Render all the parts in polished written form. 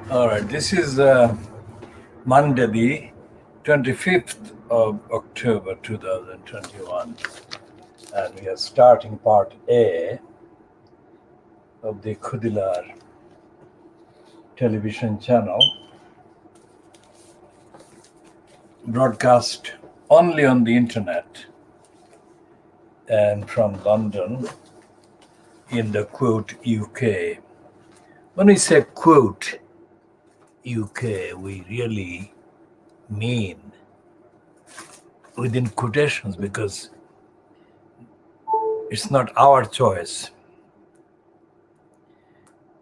All right, this is Monday, the 25th of October 2021, and we are starting part A of the Khoodeelaar television channel, broadcast only on the internet and from London in the quote UK. When we say quote UK, we really mean within quotations because it's not our choice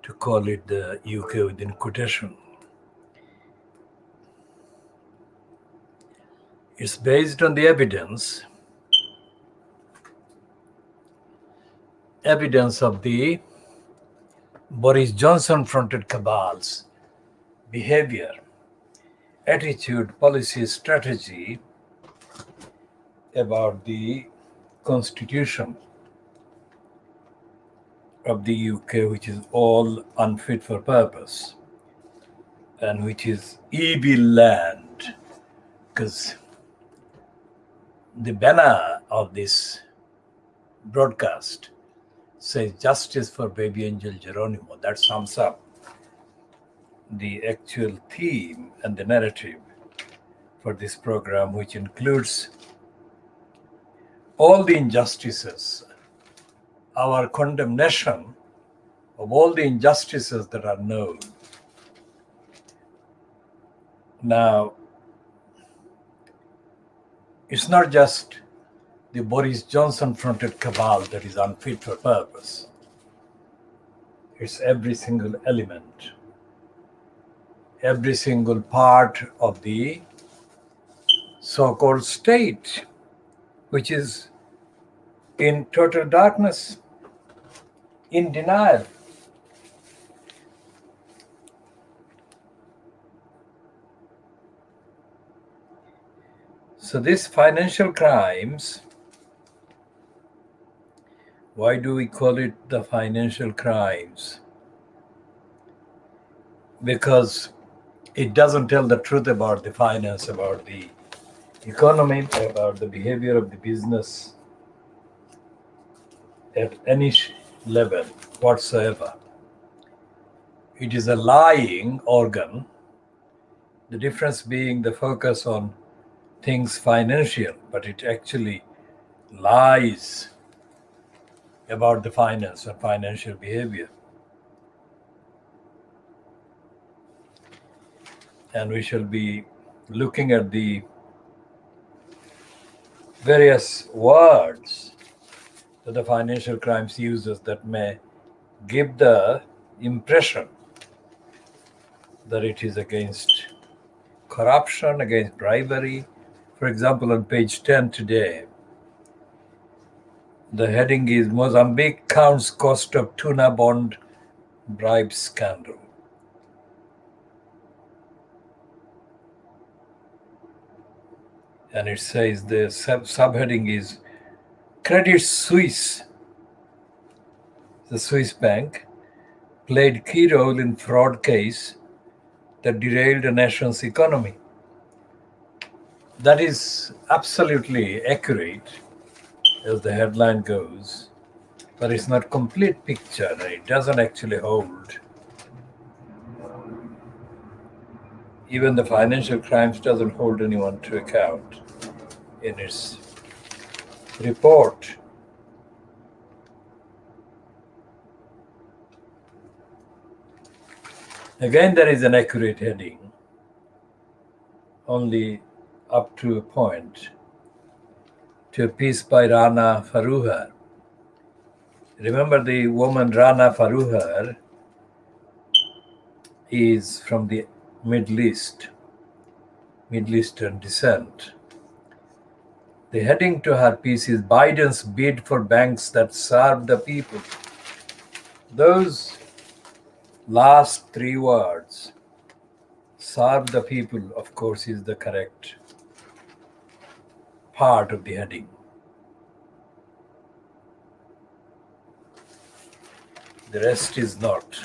to call it the UK within quotation. It's based on the evidence of the Boris Johnson-fronted cabal's behavior, attitude, policy, strategy about the constitution of the UK, which is all unfit for purpose and which is evil land, because the banner of this broadcast says Justice for Baby Angel Geronimo. That sums up the actual theme and the narrative for this program, which includes all the injustices, our condemnation of all the injustices that are known. Now, it's not just the Boris Johnson-fronted cabal that is unfit for purpose. It's every single element, every single part of the so-called state, which is in total darkness, in denial. So these financial crimes, why do we call it the financial crimes? Because it doesn't tell the truth about the finance, about the economy, about the behavior of the business at any level whatsoever. It is a lying organ, the difference being the focus on things financial, but it actually lies about the finance and financial behavior. And we shall be looking at the various words that the financial crimes uses that may give the impression that it is against corruption, against bribery. For example, on page 10 today, the heading is Mozambique counts cost of tuna bond bribe scandal. And it says the subheading is Credit Suisse, the Swiss bank, played key role in fraud case that derailed a nation's economy. That is absolutely accurate as the headline goes, but it's not complete picture and it doesn't actually hold. Even the financial crimes doesn't hold anyone to account in its report. Again, there is an accurate heading, only up to a point, to a piece by Rana Faruhar. Remember, the woman Rana Faruhar is from the Middle East, Middle Eastern descent. The heading to her piece is Biden's bid for banks that serve the people. Those last three words, serve the people, of course, is the correct part of the heading. The rest is not.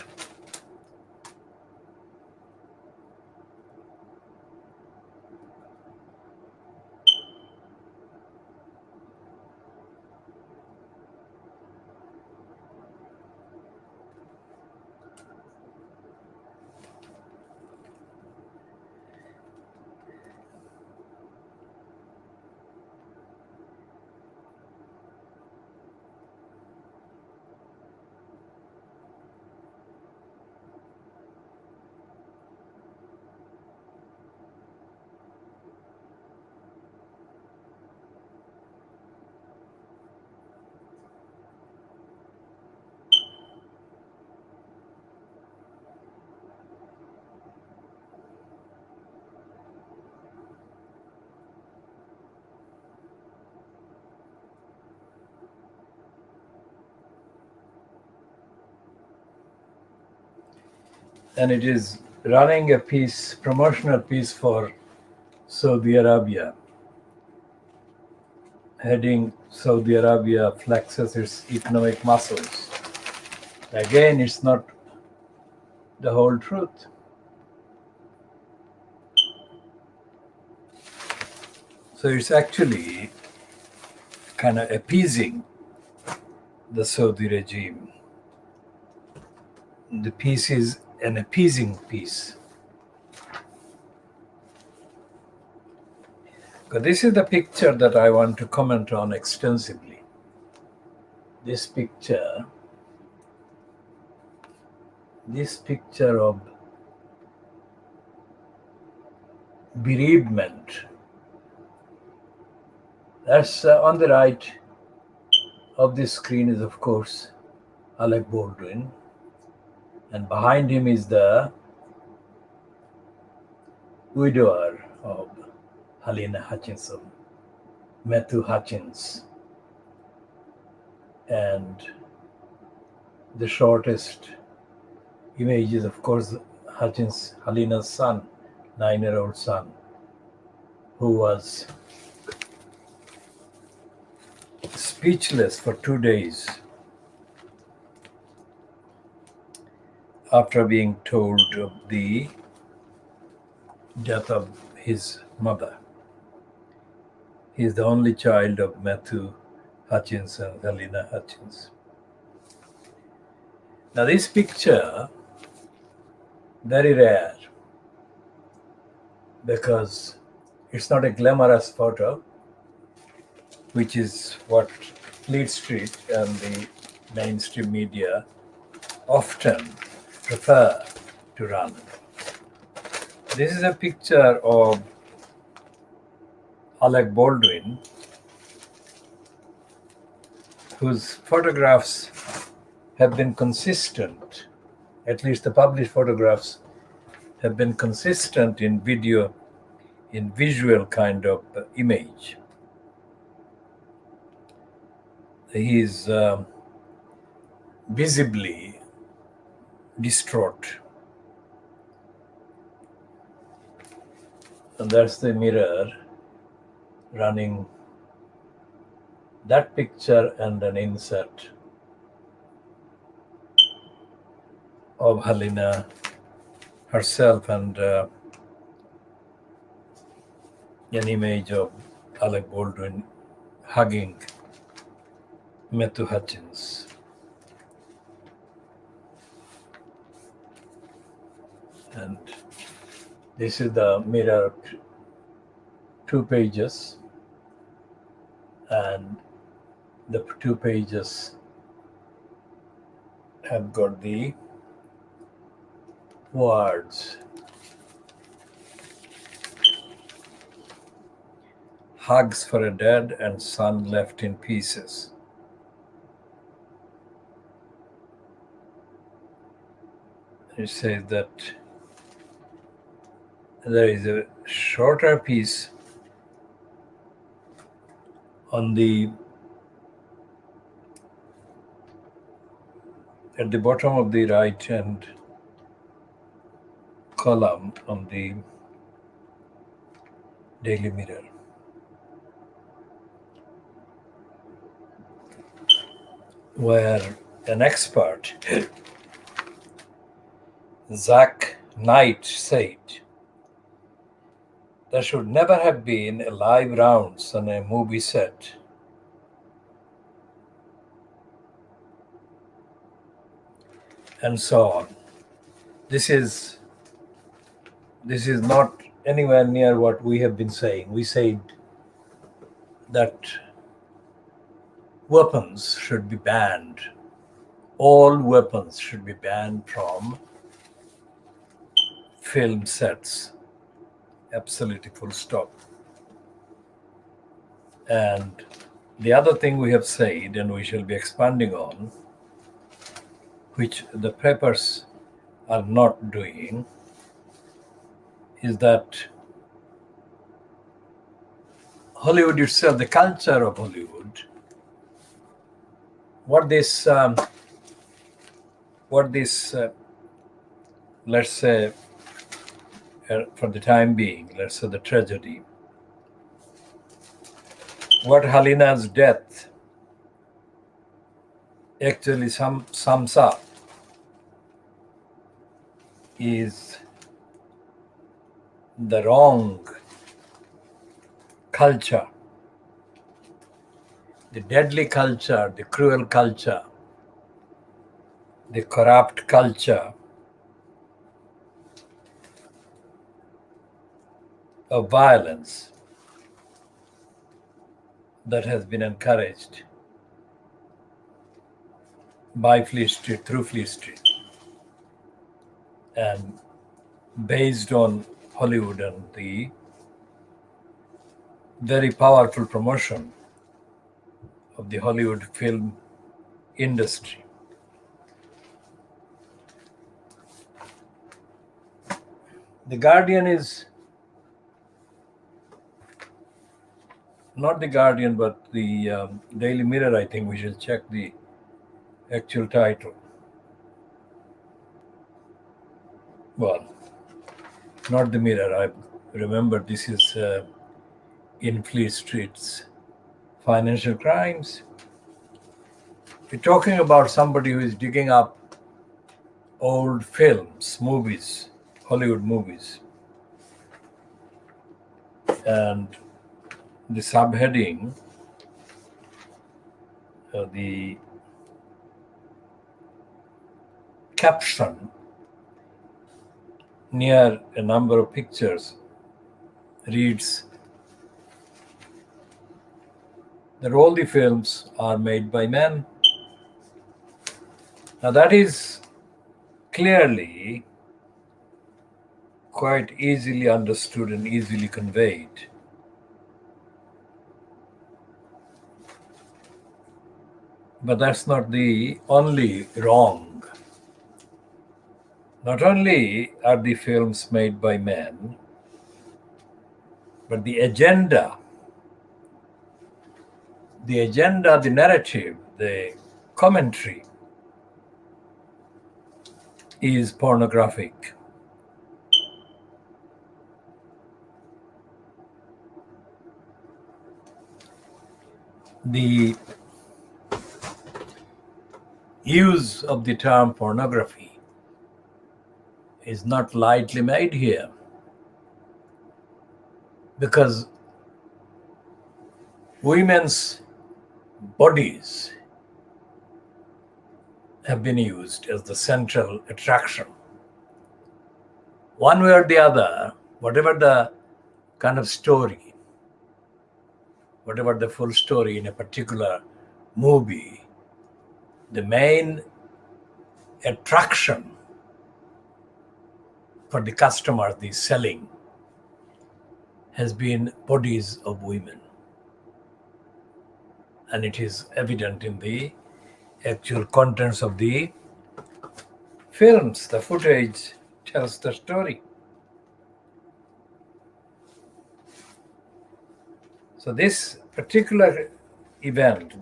and it is running a piece, promotional piece for Saudi Arabia. Heading Saudi Arabia flexes its economic muscles. Again, it's not the whole truth. So it's actually kind of appeasing the Saudi regime. The piece is an appeasing piece. But this is the picture that I want to comment on extensively. This picture of bereavement. That's on the right of this screen is, of course, Alec Baldwin. And behind him is the widower of Helena Hutchinson, Matthew Hutchins. And the shortest image is, of course, Helena's son, 9-year-old son, who was speechless for 2 days after being told of the death of his mother. He is the only child of Matthew Hutchins and Helena Hutchins. Now this picture, very rare, because it's not a glamorous photo, which is what Fleet Street and the mainstream media often prefer to run. This is a picture of Alec Baldwin, whose photographs have been consistent, at least the published photographs have been consistent in visual kind of image. He is visibly distraught. And that's the mirror running that picture and an insert of Helena herself and an image of Alec Baldwin hugging Matthew Hutchins. And this is the mirror, 2 pages, and the 2 pages have got the words hugs for a dead and son left in pieces. It says that there is a shorter piece on at the bottom of the right hand column on the Daily Mirror. Where an expert, Zach Knight, said there should never have been a live rounds on a movie set. And so on. This is not anywhere near what we have been saying. We said that weapons should be banned. All weapons should be banned from film sets. Absolutely full stop. And the other thing we have said, and we shall be expanding on, which the papers are not doing, is that Hollywood itself, the culture of Hollywood, what this let's say, for the time being, let's say the tragedy, what Helena's death actually sums up is the wrong culture, the deadly culture, the cruel culture, the corrupt culture of violence that has been encouraged by Fleet Street, through Fleet Street, and based on Hollywood and the very powerful promotion of the Hollywood film industry. The Guardian is not the Guardian, but the Daily Mirror. I think we shall check the actual title. Well, not the Mirror. I remember this is in Fleet Street's Financial Crimes. We're talking about somebody who is digging up old films, movies, Hollywood movies. And the subheading, the caption near a number of pictures reads that all the films are made by men. Now that is clearly quite easily understood and easily conveyed. But that's not the only wrong. Not only are the films made by men, but the agenda, the narrative, the commentary is pornographic. The use of the term pornography is not lightly made here, because women's bodies have been used as the central attraction. One way or the other, whatever the kind of story, whatever the full story in a particular movie, the main attraction for the customer, the selling, has been bodies of women. And it is evident in the actual contents of the films. The footage tells the story. So this particular event,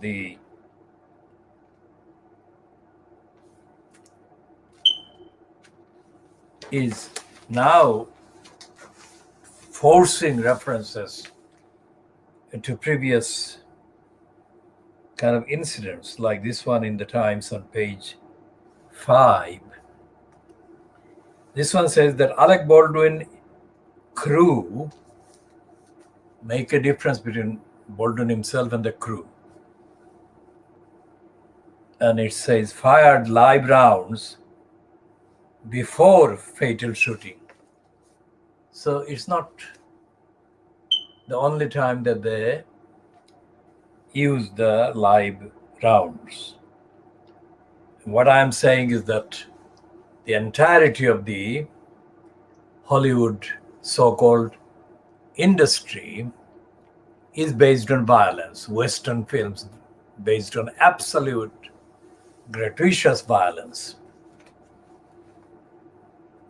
is now forcing references to previous kind of incidents, like this one in the Times on page 5. This one says that Alec Baldwin crew make a difference between Baldwin himself and the crew. And it says fired live rounds before fatal shooting. So it's not the only time that they use the live rounds. What I am saying is that the entirety of the Hollywood so-called industry is based on violence. Western films based on absolute gratuitous violence.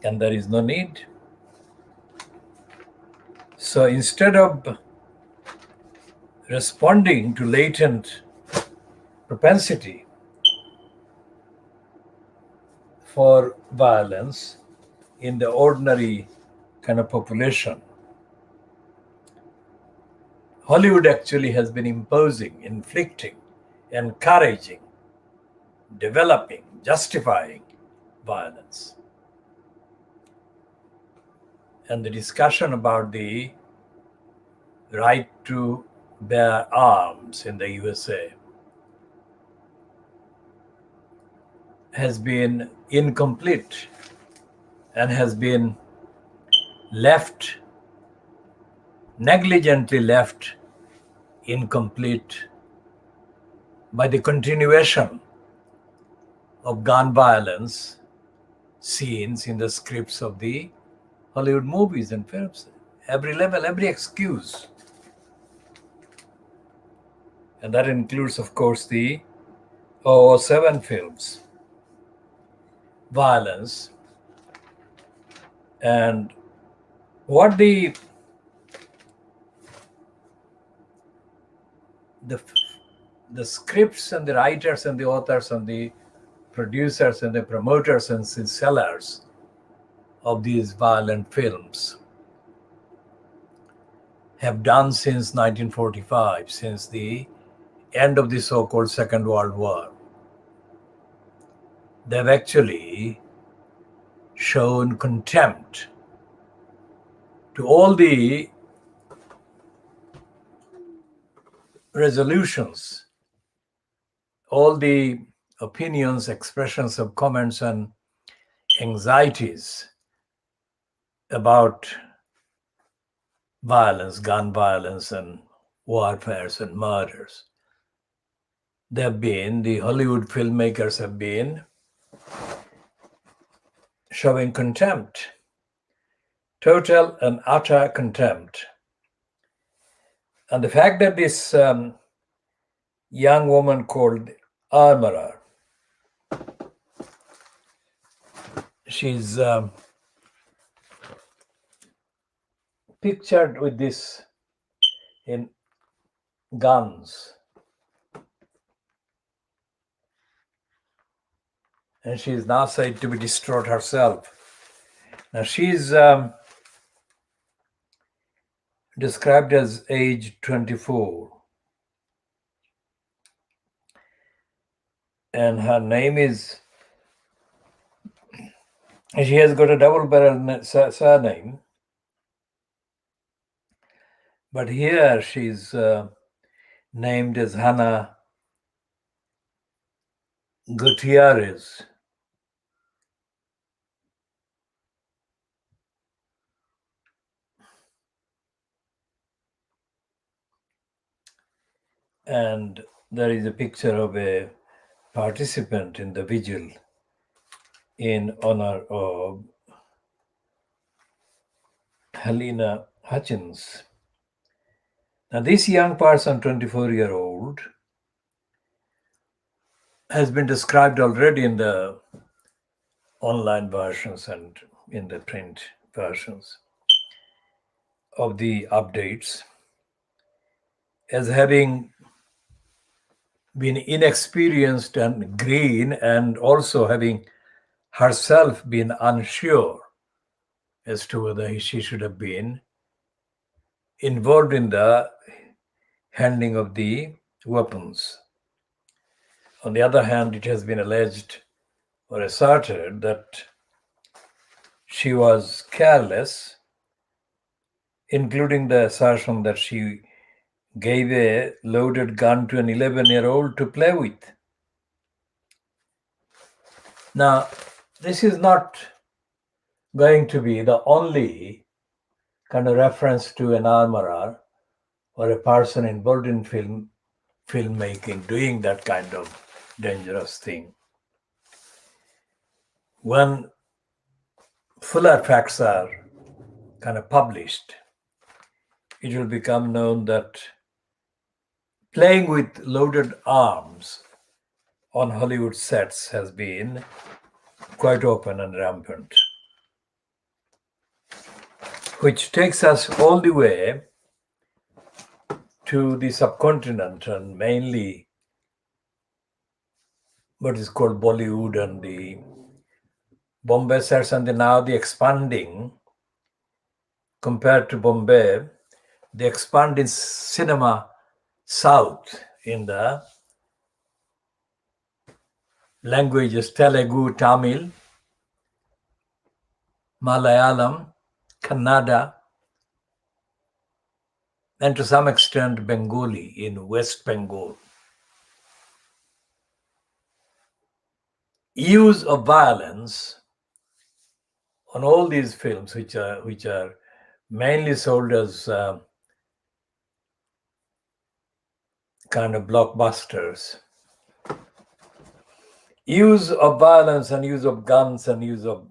And there is no need. So instead of responding to latent propensity for violence, in the ordinary kind of population. Hollywood actually has been imposing, inflicting, encouraging, developing, justifying violence. And the discussion about the right to bear arms in the USA has been incomplete and has been negligently left incomplete by the continuation of gun violence scenes in the scripts of the Hollywood movies and films. Every level, every excuse. And that includes, of course, the 007 films. Violence. And what the scripts and the writers and the authors and the producers and the promoters and the sellers of these violent films have done since 1945, since the end of the so-called Second World War. They've actually shown contempt to all the resolutions, all the opinions, expressions of comments and anxieties about violence, gun violence and warfares and murders. The Hollywood filmmakers have been showing contempt, total and utter contempt. And the fact that this young woman called Armorer, she's pictured with this in guns, and she is now said to be distraught herself. Now she's described as age 24, and her name is, she has got a double barrel surname, but here she's named as Hannah Gutierrez. And there is a picture of a participant in the vigil in honor of Helena Hutchins. Now, this young person, 24-year-old, has been described already in the online versions and in the print versions of the updates as having been inexperienced and green, and also having herself been unsure as to whether she should have been involved in the handling of the weapons. On the other hand, it has been alleged or asserted that she was careless, including the assertion that she gave a loaded gun to an 11-year-old to play with. Now, this is not going to be the only kind of reference to an armorer or a person involved in filmmaking doing that kind of dangerous thing. When fuller facts are kind of published, it will become known that playing with loaded arms on Hollywood sets has been quite open and rampant, which takes us all the way to the subcontinent, and mainly what is called Bollywood and the Bombay sets and now the expanding compared to Bombay, they expand in cinema south in the languages Telugu, Tamil, Malayalam, Kannada, and to some extent Bengali in West Bengal. Use of violence on all these films, which are mainly sold as kind of blockbusters. Use of violence and use of guns and use of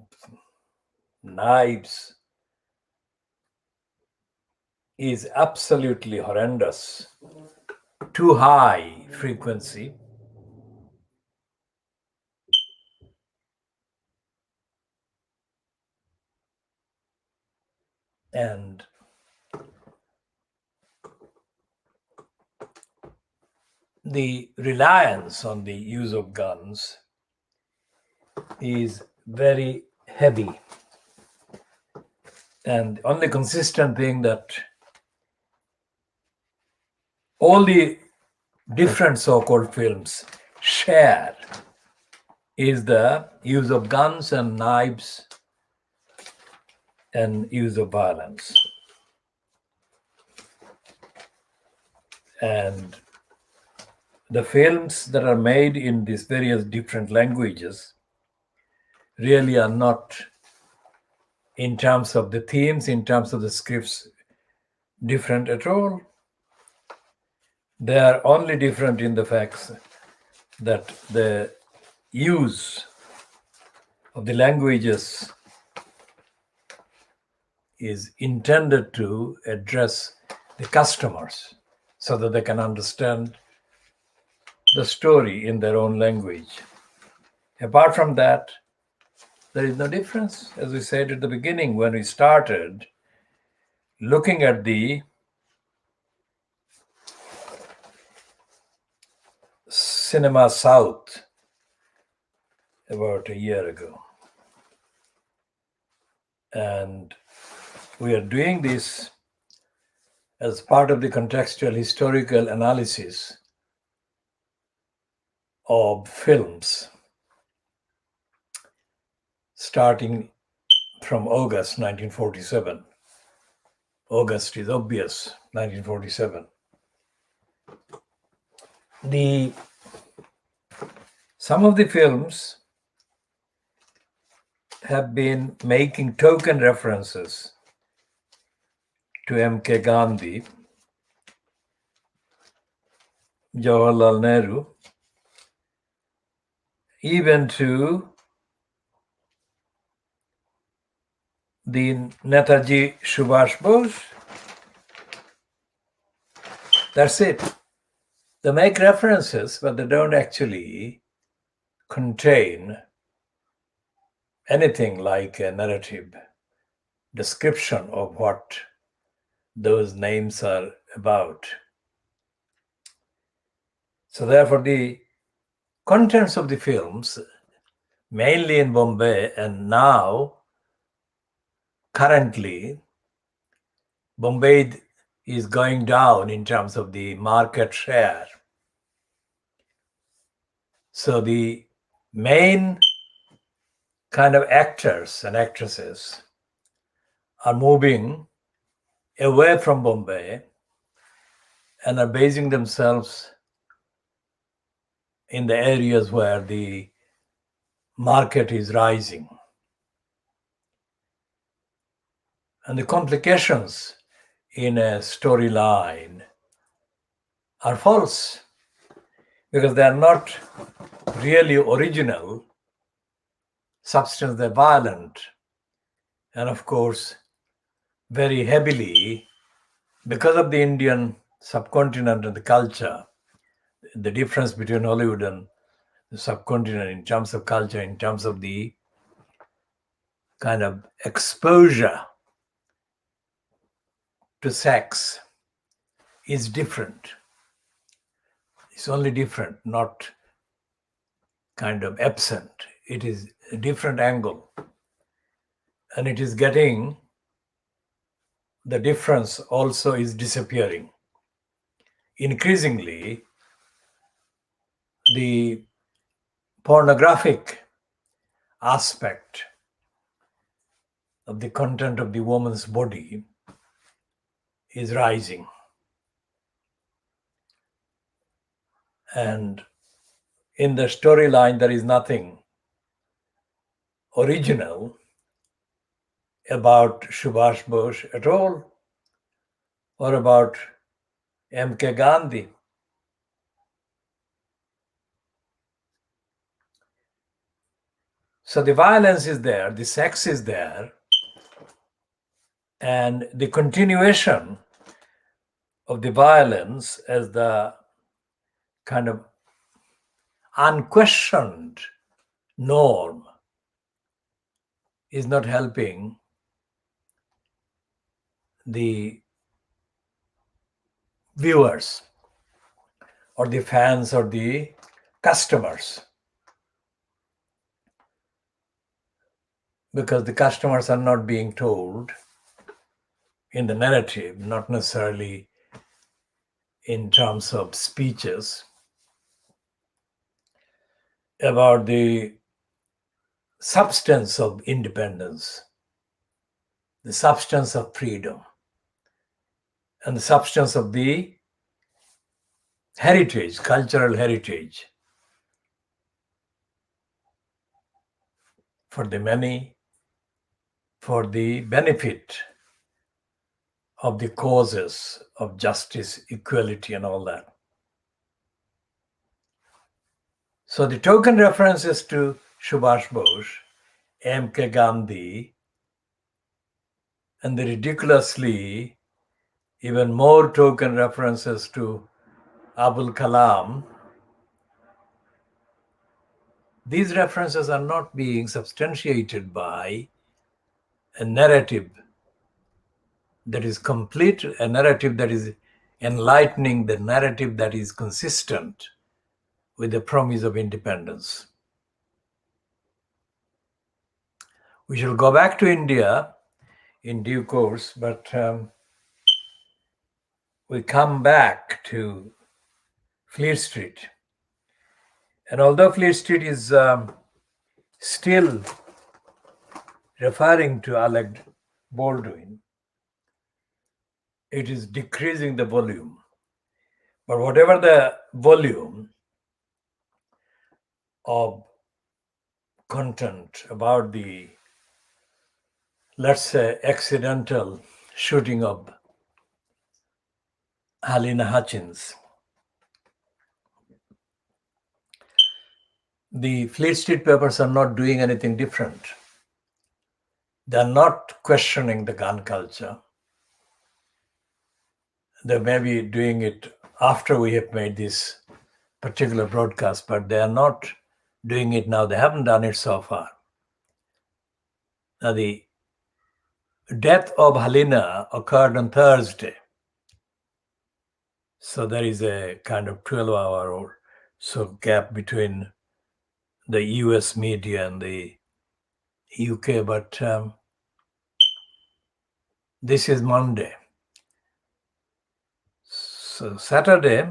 knives is absolutely horrendous. Too high frequency. And the reliance on the use of guns is very heavy. And only consistent thing that all the different so-called films share is the use of guns and knives and use of violence. And the films that are made in these various different languages really are not, in terms of the themes, in terms of the scripts, different at all. They are only different in the facts that the use of the languages is intended to address the customers so that they can understand the story in their own language. Apart from that, there is no difference. As we said at the beginning, when we started looking at the Cinema South about a year ago. And we are doing this as part of the contextual historical analysis of films starting from August 1947. August is obvious, 1947. Some of the films have been making token references to M.K. Gandhi, Jawaharlal Nehru, even to the Netaji Subhash Bose. That's it. They make references, but they don't actually contain anything like a narrative description of what those names are about. So therefore, the contents of the films, mainly in Bombay and now, currently, Bombay is going down in terms of the market share. So the main kind of actors and actresses are moving away from Bombay and are basing themselves in the areas where the market is rising. And the complications in a storyline are false because they are not really original substance. They're violent and, of course, very heavily, because of the Indian subcontinent and the culture, the difference between Hollywood and the subcontinent in terms of culture, in terms of the kind of exposure to sex is different. It's only different, not kind of absent. It is a different angle. And it is getting, the difference also is disappearing. Increasingly, the pornographic aspect of the content of the woman's body is rising. And in the storyline, there is nothing original about Subhash Bose at all, or about M.K. Gandhi. So the violence is there, the sex is there, and the continuation of the violence as the kind of unquestioned norm is not helping the viewers or the fans or the customers, because the customers are not being told in the narrative, not necessarily in terms of speeches, about the substance of independence, the substance of freedom, and the substance of the heritage, cultural heritage for the many, for the benefit of the causes of justice, equality, and all that. So the token references to Subhash Bose, M.K. Gandhi, and the ridiculously even more token references to Abul Kalam, these references are not being substantiated by a narrative that is complete, a narrative that is enlightening, the narrative that is consistent with the promise of independence. We shall go back to India in due course, but we come back to Fleet Street. And although Fleet Street is still referring to Alec Baldwin, it is decreasing the volume. But whatever the volume of content about the, let's say, accidental shooting of Helena Hutchins, the Fleet Street papers are not doing anything different. They are not questioning the gun culture. They may be doing it after we have made this particular broadcast, but they are not doing it now. They haven't done it so far. Now, the death of Helena occurred on Thursday. So there is a kind of 12-hour or so gap between the US media and the UK, but this is Monday. So Saturday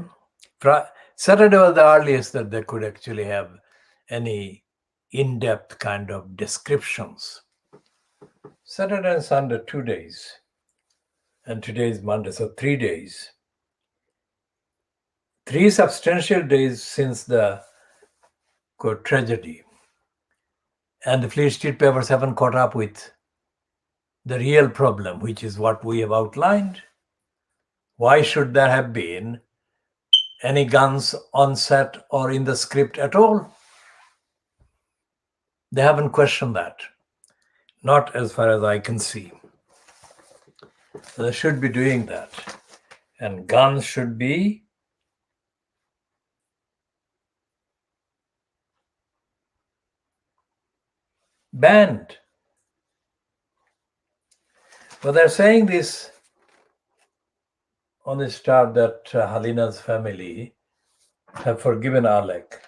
was the earliest that they could actually have any in-depth kind of descriptions. Saturday and Sunday, 2 days. And today is Monday, so 3 days. 3 substantial days since the tragedy. And the Fleet Street papers haven't caught up with the real problem, which is what we have outlined. Why should there have been any guns on set or in the script at all? They haven't questioned that. Not as far as I can see. They should be doing that. And guns should be banned. But they're saying this on the start that Helena's family have forgiven Alec.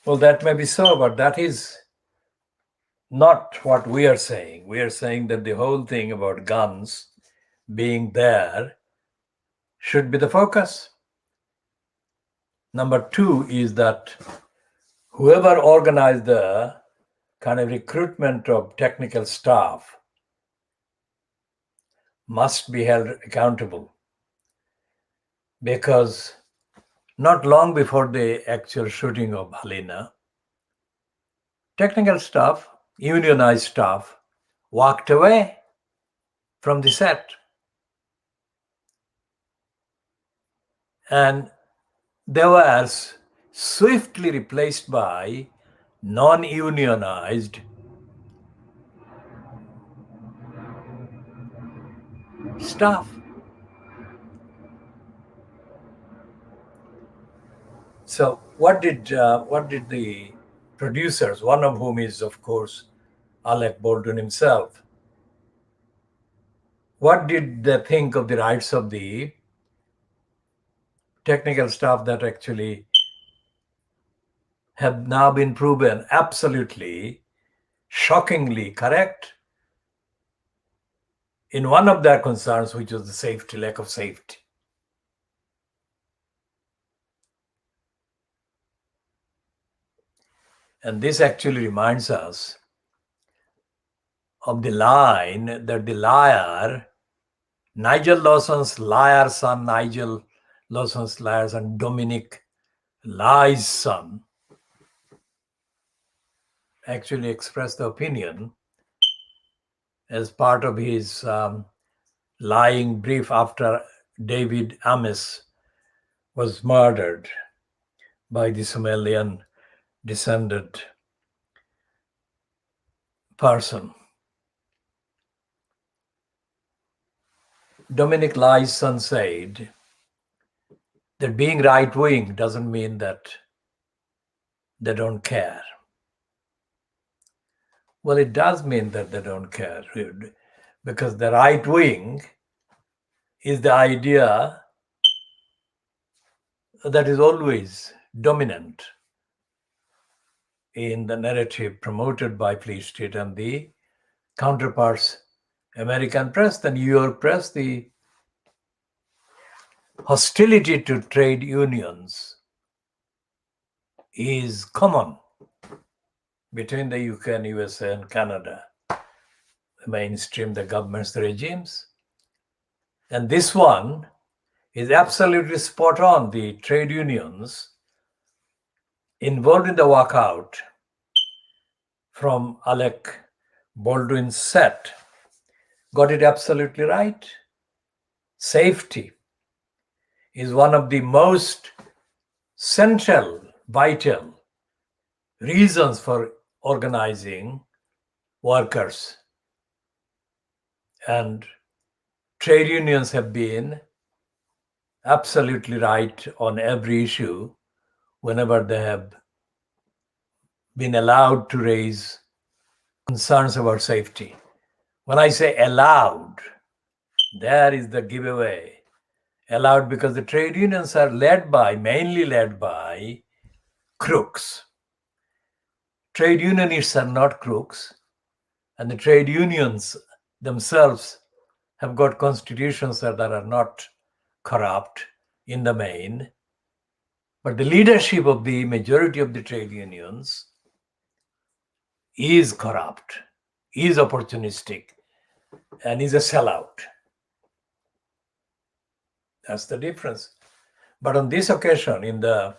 Well, that may be so, but that is not what we are saying. We are saying that the whole thing about guns being there should be the focus. Number two is that whoever organized the kind of recruitment of technical staff must be held accountable, because not long before the actual shooting of Halina, technical staff, unionized staff, walked away from the set. And they were swiftly replaced by non-unionized staff. So what did the producers, one of whom is, of course, Alec Baldwin himself, what did they think of the rights of the technical staff that actually have now been proven absolutely, shockingly correct in one of their concerns, which was the safety, lack of safety? And this actually reminds us of the line that the liar, Nigel Lawson's liar son, Nigel Lawson's liar son, Dominic Lie's son, actually expressed the opinion as part of his lying brief after David Amis was murdered by the Somalian descended person. Dominic Lie's son said that being right-wing doesn't mean that they don't care. Well, it does mean that they don't care, because the right-wing is the idea that is always dominant in the narrative promoted by Fleet Street and the counterparts, American press, the New York press. The hostility to trade unions is common between the UK and USA and Canada, the mainstream, the governments, the regimes. And this one is absolutely spot on. The trade unions involved in the walkout from Alec Baldwin's set got it absolutely right. Safety is one of the most central, vital reasons for organizing workers. And trade unions have been absolutely right on every issue whenever they have been allowed to raise concerns about safety. When I say allowed, there is the giveaway. Allowed because the trade unions are mainly led by crooks. Trade unionists are not crooks, and the trade unions themselves have got constitutions that are not corrupt in the main. But the leadership of the majority of the trade unions is corrupt, is opportunistic, and is a sellout. That's the difference. But on this occasion, in the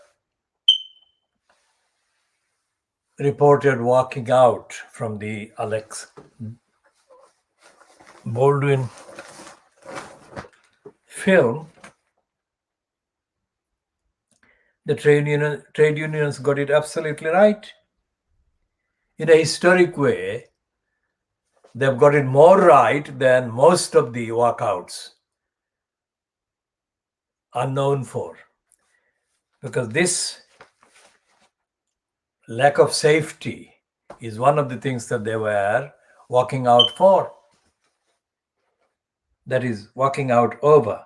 reported walking out from the Alex Baldwin film, the trade unions got it absolutely right. In a historic way, they've got it more right than most of the walkouts are known for. Because this lack of safety is one of the things that they were walking out for. That is, walking out over.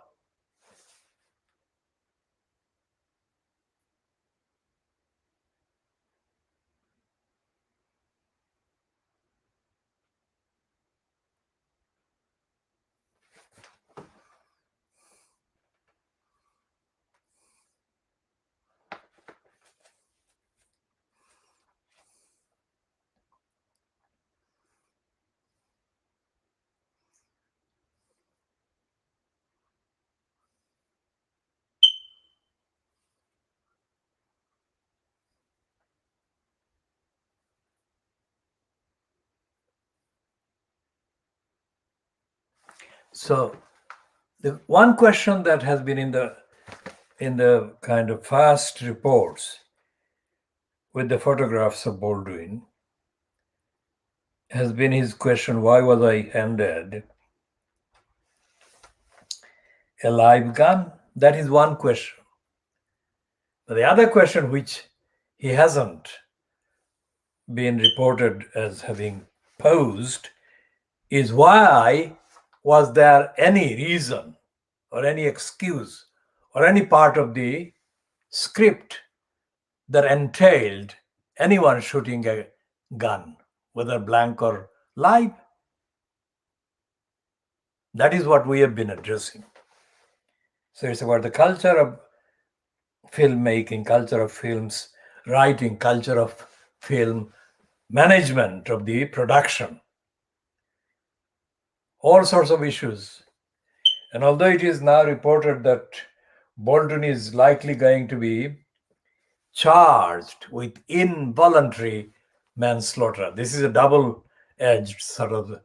So the one question that has been in the kind of fast reports with the photographs of Baldwin has been his question, why was I handed a live gun? That is one question. But the other question, which he hasn't been reported as having posed, is why was there any reason or any excuse or any part of the script that entailed anyone shooting a gun, whether blank or live? That is what we have been addressing. So it's about the culture of filmmaking, culture of films writing, culture of film management of the production, all sorts of issues. And although it is now reported that Bolton is likely going to be charged with involuntary manslaughter, this is a double-edged sort of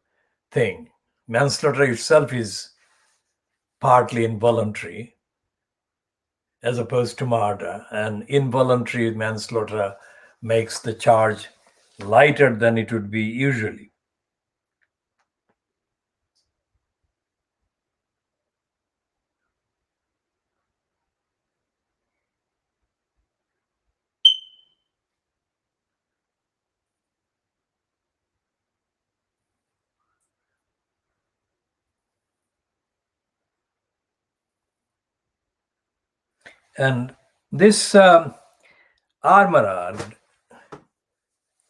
thing. Manslaughter itself is partly involuntary as opposed to murder, and involuntary manslaughter makes the charge lighter than it would be usually. And this armorer,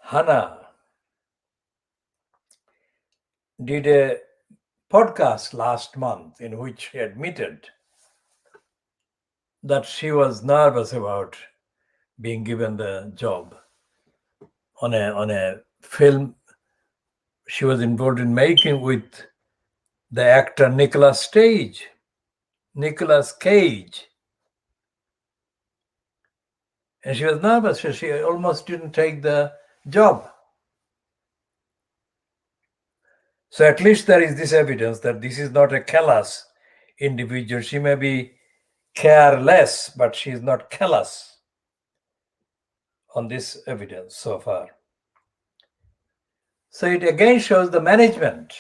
Hannah, did a podcast last month in which she admitted that she was nervous about being given the job on a film she was involved in making with the actor Nicolas Cage. And she was nervous, so she almost didn't take the job. So at least there is this evidence that this is not a callous individual. She may be careless, but she is not callous on this evidence so far. So it again shows the management,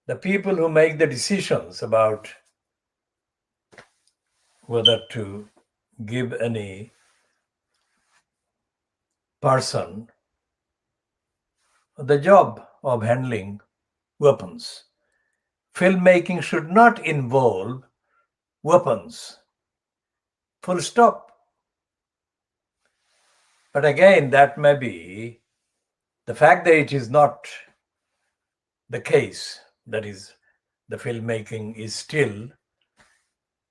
the people who make the decisions about whether to give any person the job of handling weapons. Filmmaking should not involve weapons. Full stop. But again, that may be the fact that it is not the case, that is, the filmmaking is still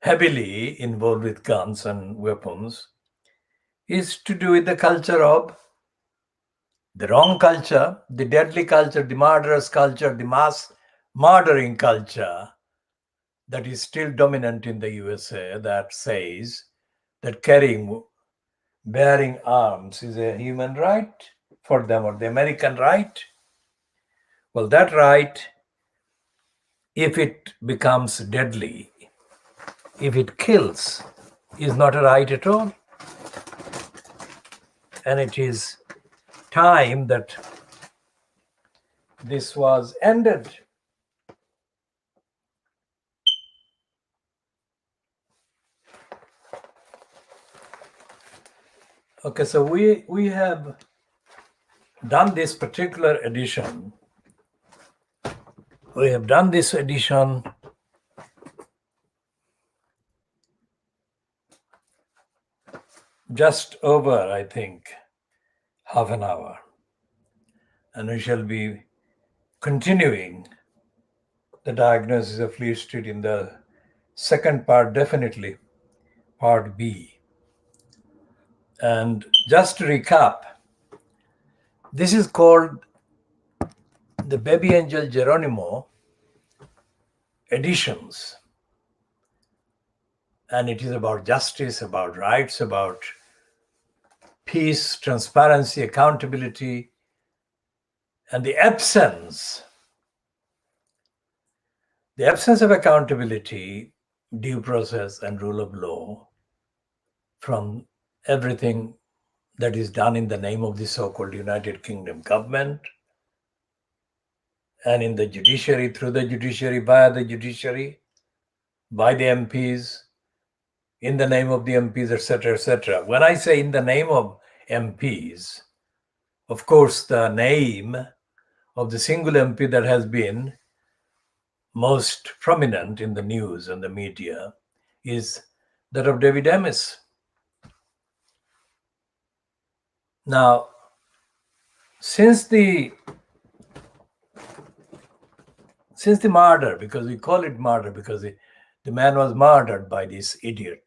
heavily involved with guns and weapons, is to do with the culture of the wrong culture, the deadly culture, the murderous culture, the mass murdering culture that is still dominant in the USA, that says that bearing arms is a human right for them, or the American right. Well, that right, if it becomes deadly, if it kills, is not a right at all. And it is time that this was ended. Okay, so we have done this particular edition. We have done this edition just over, I think, half an hour. And we shall be continuing the diagnosis of Fleet Street in the second part, definitely, part B. And just to recap, this is called the Baby Angel Geronimo editions. And it is about justice, about rights, about peace, transparency, accountability, and the absence The absence of accountability, due process, and rule of law from everything that is done in the name of the so-called United Kingdom government and in the judiciary, through the judiciary, via the judiciary, by the MPs, in the name of the MPs, etc., etc. When I say in the name of MPs, of course, the name of the single MP that has been most prominent in the news and the media is that of David Amis. Now, since the murder, because we call it murder because the man was murdered by this idiot,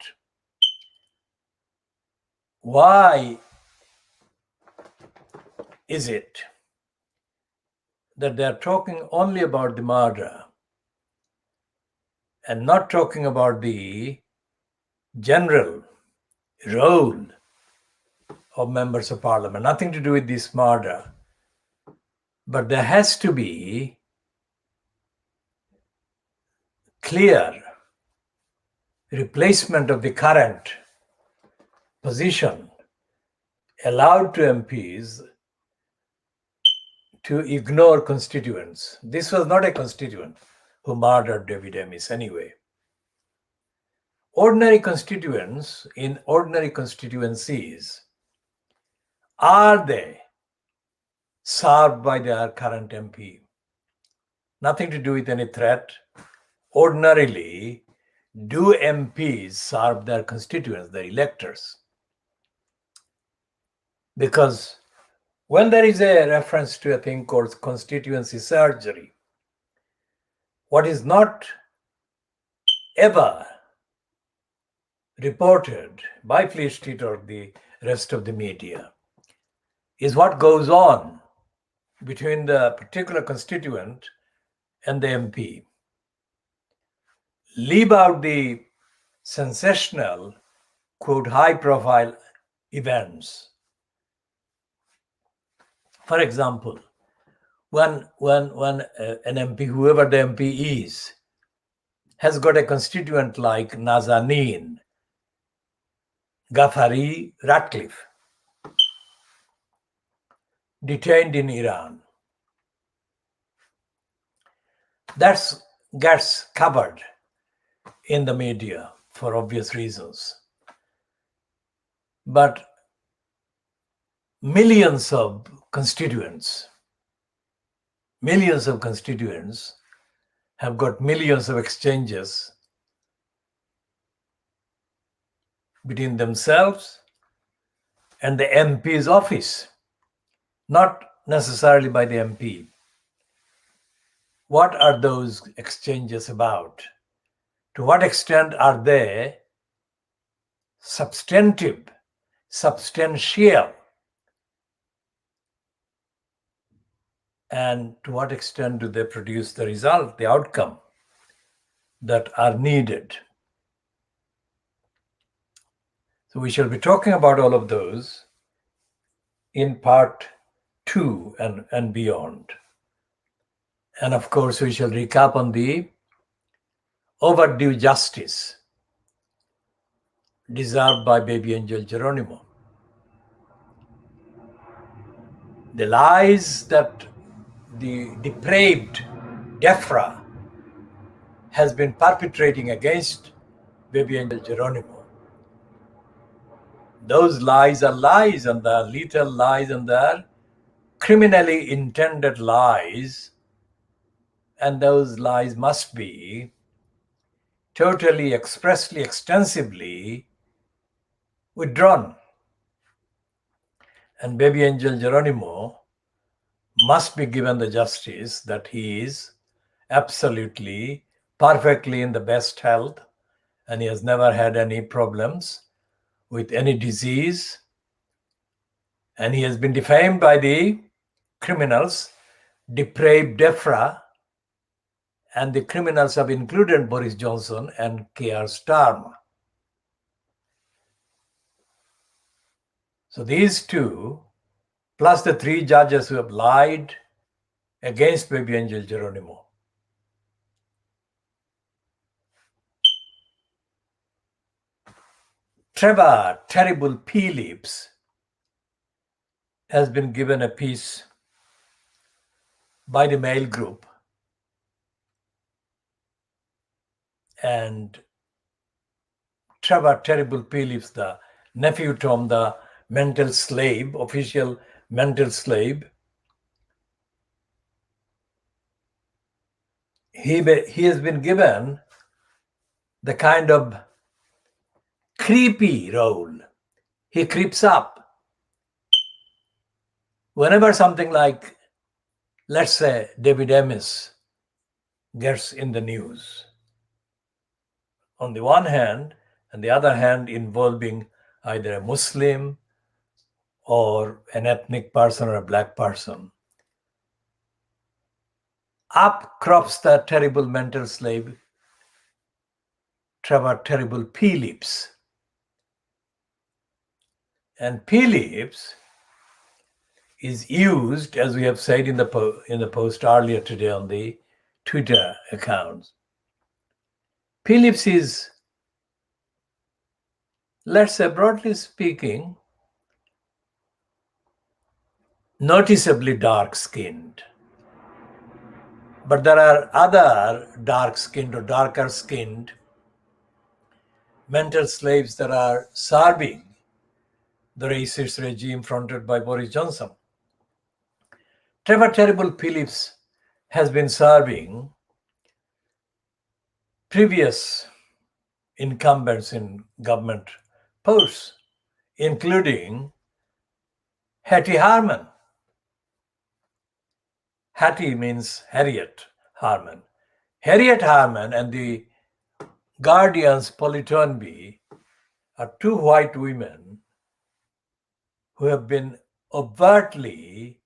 why is it that they are talking only about the murder and not talking about the general role of members of parliament? Nothing to do with this murder, but there has to be clear replacement of the current position allowed to MPs to ignore constituents. This was not a constituent who murdered David Amis anyway. Ordinary constituents in ordinary constituencies, are they served by their current MP? Nothing to do with any threat. Ordinarily, do MPs serve their constituents, their electors? Because when there is a reference to a thing called constituency surgery, what is not ever reported by Fleet Street or the rest of the media is what goes on between the particular constituent and the MP. Leave out the sensational, quote, high-profile events. For example, when an MP, whoever the MP is, has got a constituent like Nazanin Ghaffari Ratcliffe, detained in Iran, that gets covered in the media for obvious reasons. But millions of constituents have got millions of exchanges between themselves and the MP's office, not necessarily by the MP. What are those exchanges about? To what extent are they substantial? And to what extent do they produce the result, the outcome that are needed? So we shall be talking about all of those in part 2 and beyond. And of course, we shall recap on the overdue justice deserved by baby angel Geronimo. The lies that the depraved DEFRA has been perpetrating against baby angel Geronimo. Those lies are lies, and they're lethal lies, and they're criminally intended lies, and those lies must be totally, expressly, extensively withdrawn. And baby angel Geronimo must be given the justice that he is absolutely, perfectly in the best health, and he has never had any problems with any disease, and he has been defamed by the criminals, depraved DEFRA, and the criminals have included Boris Johnson and Keir Starmer. So these two, plus the 3 judges who have lied against baby angel Geronimo, Trevor Terrible Phillips has been given a piece by the Mail Group, and Trevor Terrible Phillips, the nephew Tom, the mental slave, official mental slave, he has been given the kind of creepy role. He creeps up whenever something like, let's say, David Amis gets in the news. On the one hand, and the other hand involving either a Muslim or an ethnic person or a black person. Up crops the terrible mental slave, Trevor Terrible Phillips. And Phillips is used, as we have said in the post earlier today on the Twitter accounts. Phillips is, let's say, broadly speaking, noticeably dark-skinned. But there are other dark-skinned or darker-skinned mental slaves that are serving the racist regime fronted by Boris Johnson. Trevor Terrible Phillips has been serving previous incumbents in government posts, including Hattie Harman. Hattie means Harriet Harman. Harriet Harman and the Guardian's Polly Toynbee are two white women who have been overtly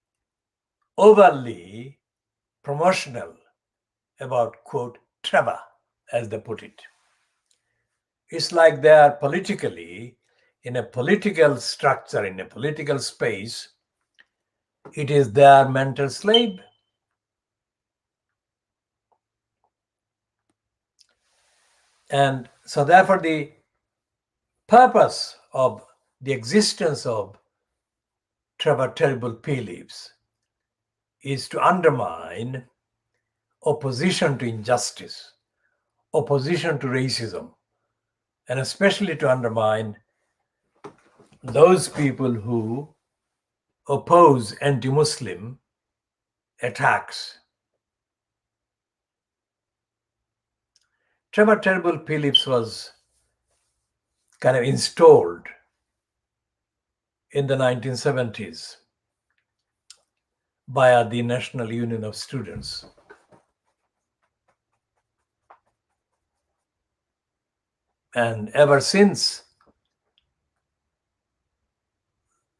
promotional about, quote, Trevor, as they put it. It's like they are politically, in a political structure, in a political space, it is their mental slave. And so therefore the purpose of the existence of Trevor Terrible Phillips is to undermine opposition to injustice, opposition to racism, and especially to undermine those people who oppose anti-Muslim attacks. Trevor Terrible Phillips was kind of installed in the 1970s by the National Union of Students. And ever since,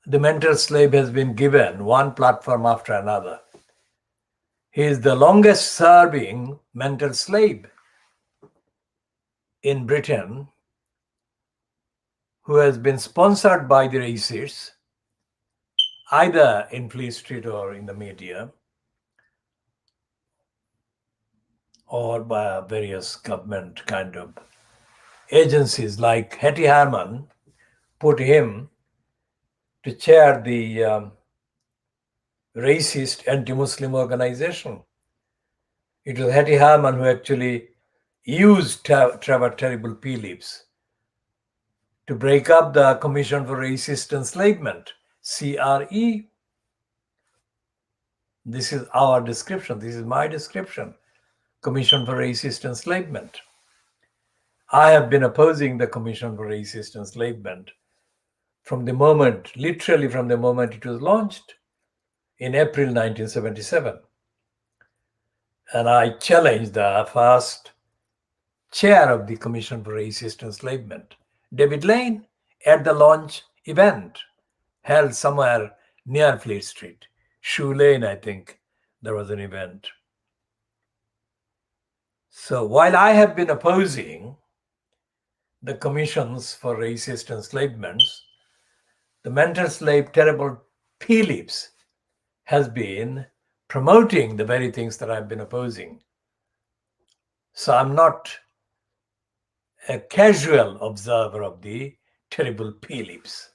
the mental slave has been given one platform after another. He is the longest serving mental slave in Britain who has been sponsored by the racists, either in Fleet Street or in the media, or by various government kind of agencies. Like Hattie Harman put him to chair the racist anti-Muslim organization. It was Hattie Harman who actually used Trevor Terrible Phillips to break up the Commission for Racist Enslavement, CRE. This is our description. This is my description. Commission for Racist Enslavement. I have been opposing the Commission for Racist Enslavement from the moment, literally from the moment it was launched in April 1977. And I challenged the first chair of the Commission for Racist Enslavement, David Lane, at the launch event held somewhere near Fleet Street. Shoe Lane, I think, there was an event. So while I have been opposing the commissions for racist enslavements, the mental slave Terrible Phillips has been promoting the very things that I've been opposing. So I'm not a casual observer of the terrible Phillips.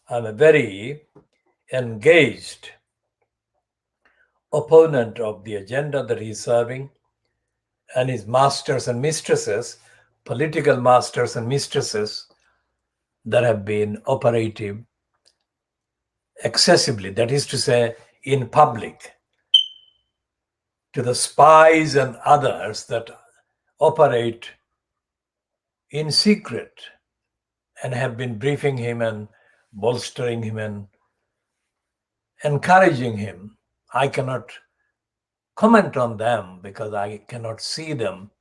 I'm a very engaged opponent of the agenda that he's serving, and his masters and mistresses, political masters and mistresses that have been operative excessively, that is to say, in public, to the spies and others that operate in secret and have been briefing him and bolstering him and encouraging him. I cannot comment on them because I cannot see them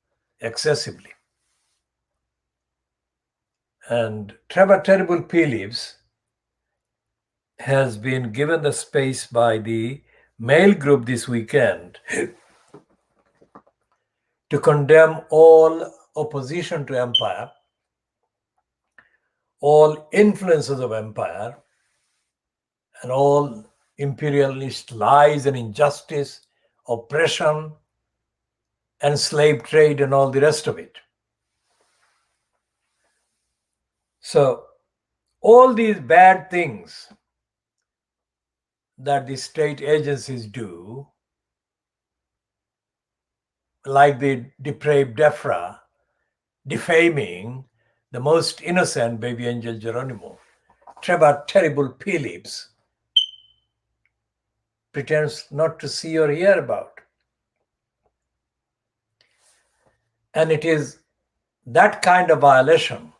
excessively. And Trevor Terrible Phillips has been given the space by the Mail Group this weekend to condemn all opposition to empire, all influences of empire, and all imperialist lies and injustice, oppression, and slave trade, and all the rest of it. So, all these bad things that the state agencies do, like the depraved DEFRA, defaming the most innocent baby angel Geronimo, Trevor Terrible Phillips pretends not to see or hear about. And it is that kind of violation,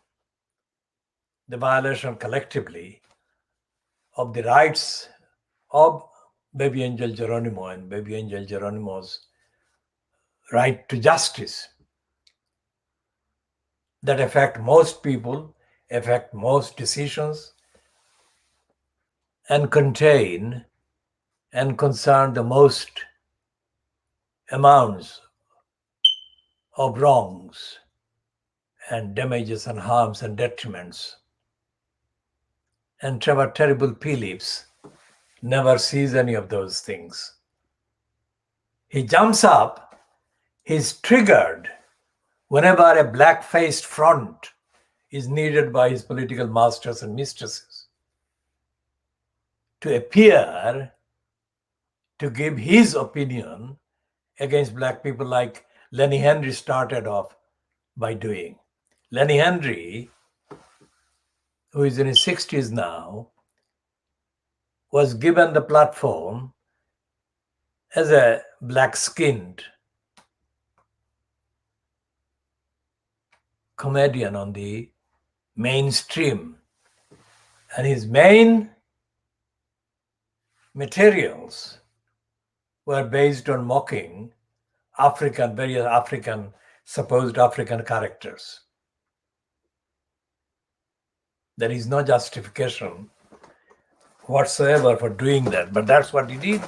the violation collectively of the rights of baby angel Geronimo and baby angel Geronimo's right to justice, that affect most people, affect most decisions, and contain and concern the most amounts of wrongs and damages and harms and detriments. And Trevor Terrible Phillips never sees any of those things. He jumps up, he's triggered whenever a black-faced front is needed by his political masters and mistresses to appear to give his opinion against black people, like Lenny Henry started off by doing. Lenny Henry, who is in his 60s now, was given the platform as a black-skinned comedian on the mainstream. And his main materials were based on mocking various African, supposed African characters. There is no justification whatsoever for doing that, but that's what he did.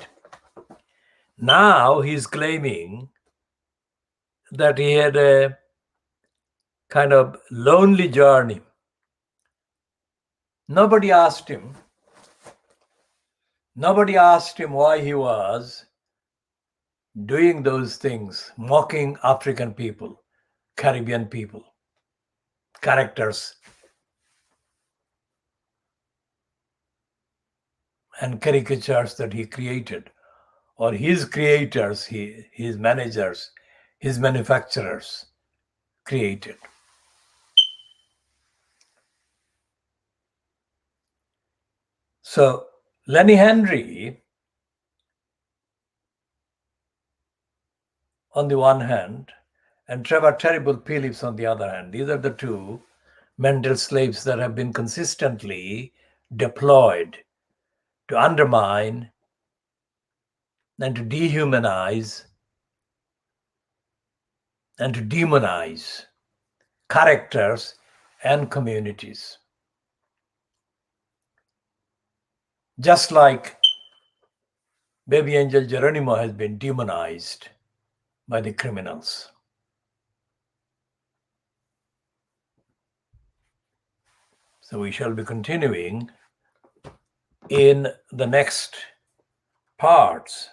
Now he's claiming that he had a kind of lonely journey. Nobody asked him why he was doing those things, mocking African people, Caribbean people, characters, and caricatures that he created, or his creators, his managers, his manufacturers created. So Lenny Henry, on the one hand, and Trevor Terrible Phillips on the other hand, these are the two mental slaves that have been consistently deployed to undermine and to dehumanize and to demonize characters and communities. Just like baby angel Geronimo has been demonized by the criminals. So we shall be continuing in the next parts